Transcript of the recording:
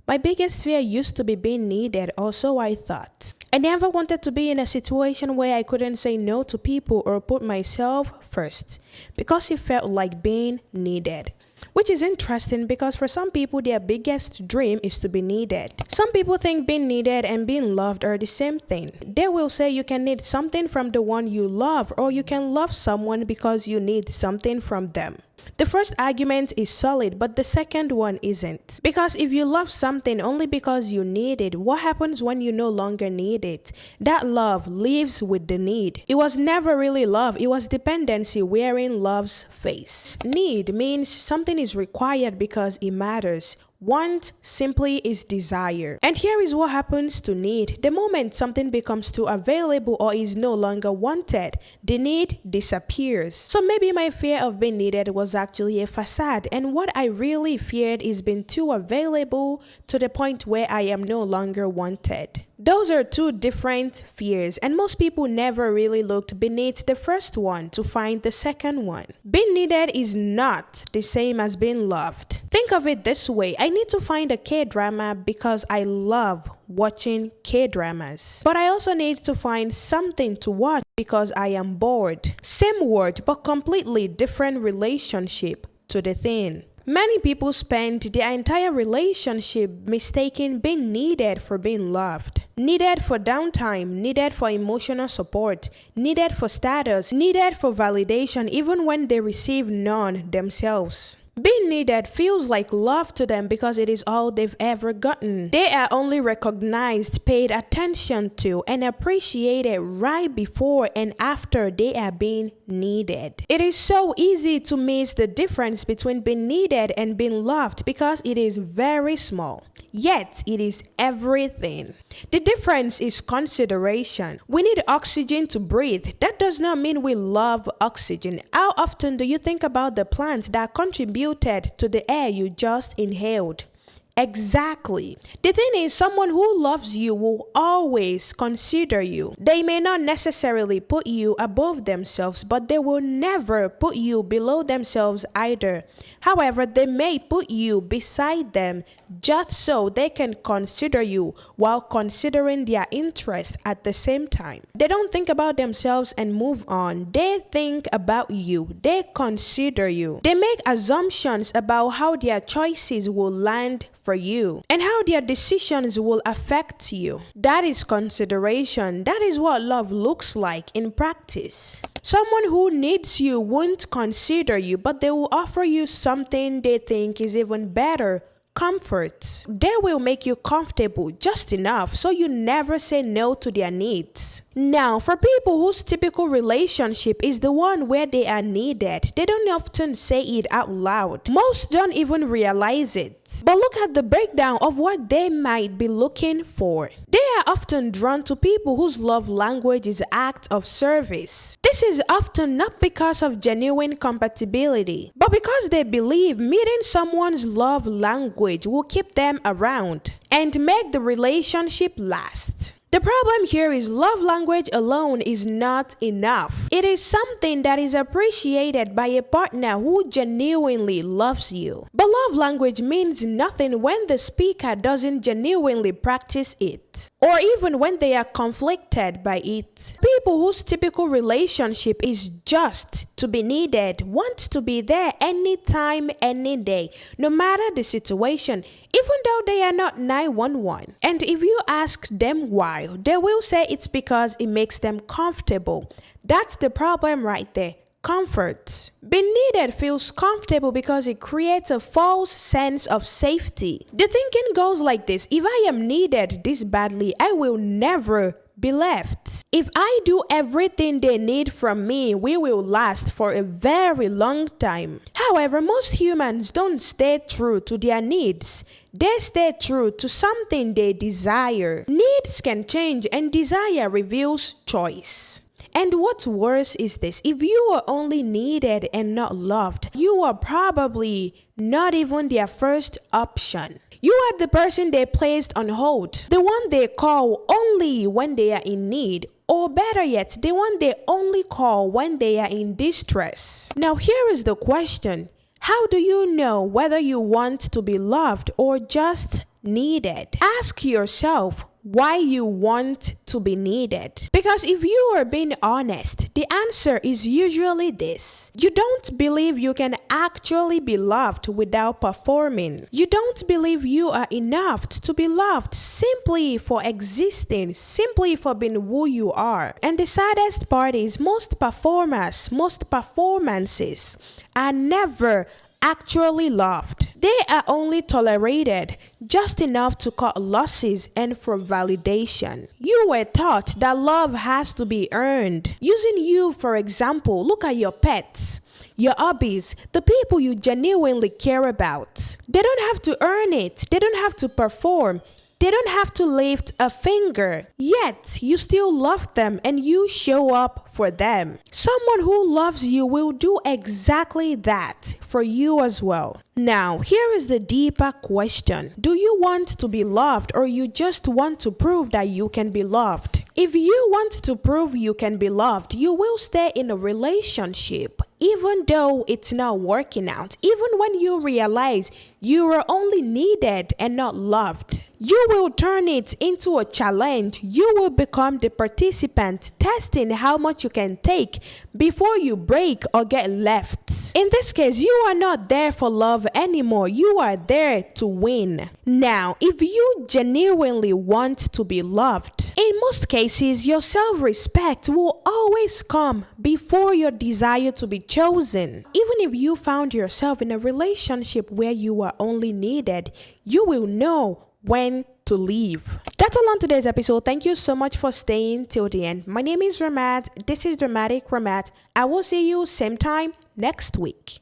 My biggest fear used to be being needed, or so I thought. I never wanted to be in a situation where I couldn't say no to people or put myself first, because it felt like being needed. Which is interesting because for some people, their biggest dream is to be needed. Some people think being needed and being loved are the same thing. They will say you can need something from the one you love, or you can love someone because you need something from them. The first argument is solid, but the second one isn't. Because if you love something only because you need it, what happens when you no longer need it? That love lives with the need. It was never really love, it was dependency wearing love's face. Need means something is required because it matters. Want simply is desire. And here is what happens to need. The moment something becomes too available or is no longer wanted, the need disappears. So maybe my fear of being needed was actually a facade, and what I really feared is being too available to the point where I am no longer wanted. Those are two different fears, and most people never really looked beneath the first one to find the second one. Being needed is not the same as being loved. Think of it this way: I need to find a K-drama because I love watching K-dramas. But I also need to find something to watch because I am bored. Same word, but completely different relationship to the thing. Many people spend their entire relationship mistaking being needed for being loved. Needed for downtime, needed for emotional support, needed for status, needed for validation even when they receive none themselves. Being needed feels like love to them because it is all they've ever gotten. They are only recognized, paid attention to, and appreciated right before and after they are being needed. It is so easy to miss the difference between being needed and being loved because it is very small. Yet, it is everything. The difference is consideration. We need oxygen to breathe. That does not mean we love oxygen. How often do you think about the plants that contributed to the air you just inhaled? Exactly. The thing is, someone who loves you will always consider you. They may not necessarily put you above themselves, but they will never put you below themselves either. However, they may put you beside them just so they can consider you while considering their interests at the same time. They don't think about themselves and move on. They think about you. They consider you. They make assumptions about how their choices will land for you and how their decisions will affect you. That is consideration. That is what love looks like in practice. Someone who needs you won't consider you, but they will offer you something they think is even better. Comfort. They will make you comfortable just enough so you never say no to their needs. Now, for people whose typical relationship is the one where they are needed, they don't often say it out loud. Most don't even realize it. But look at the breakdown of what they might be looking for. They are often drawn to people whose love language is act of service. This is often not because of genuine compatibility, but because they believe meeting someone's love language will keep them around and make the relationship last. The problem here is love language alone is not enough. It is something that is appreciated by a partner who genuinely loves you. But love language means nothing when the speaker doesn't genuinely practice it, or even when they are conflicted by it. People whose typical relationship is just to be needed want to be there anytime, any day, no matter the situation, even though they are not 911. And if you ask them why, they will say it's because it makes them comfortable. That's the problem right there. Comfort. Being needed feels comfortable because it creates a false sense of safety. The thinking goes like this: if I am needed this badly, I will never be left. If I do everything they need from me, we will last for a very long time. However, most humans don't stay true to their needs. They stay true to something they desire. Needs can change and desire reveals choice. And what's worse is this: if you are only needed and not loved, you are probably not even their first option. You are the person they placed on hold, the one they call only when they are in need, or better yet, the one they only call when they are in distress. Now here is the question: how do you know whether you want to be loved or just needed. Ask yourself why you want to be needed. Because if you are being honest, the answer is usually this. You don't believe you can actually be loved without performing. You don't believe you are enough to be loved simply for existing, simply for being who you are. And the saddest part is most performances are never actually loved. They are only tolerated just enough to cut losses and for validation. You were taught that love has to be earned. Using you for example, look at your pets, your hobbies, the people you genuinely care about. They don't have to earn it. They don't have to perform. They don't have to lift a finger, yet you still love them and you show up for them. Someone who loves you will do exactly that for you as well. Now, here is the deeper question. Do you want to be loved or you just want to prove that you can be loved? If you want to prove you can be loved, you will stay in a relationship even though it's not working out, even when you realize you are only needed and not loved. You will turn it into a challenge. You will become the participant, testing how much you can take before you break or get left. In this case, you are not there for love anymore. You are there to win. Now, if you genuinely want to be loved, in most cases, your self-respect will always come before your desire to be chosen. Even if you found yourself in a relationship where you are only needed, you will know when to leave. That's all on today's episode. Thank you so much for staying till the end. My name is Ramat. This is Dramatic Ramat. I will see you same time next week.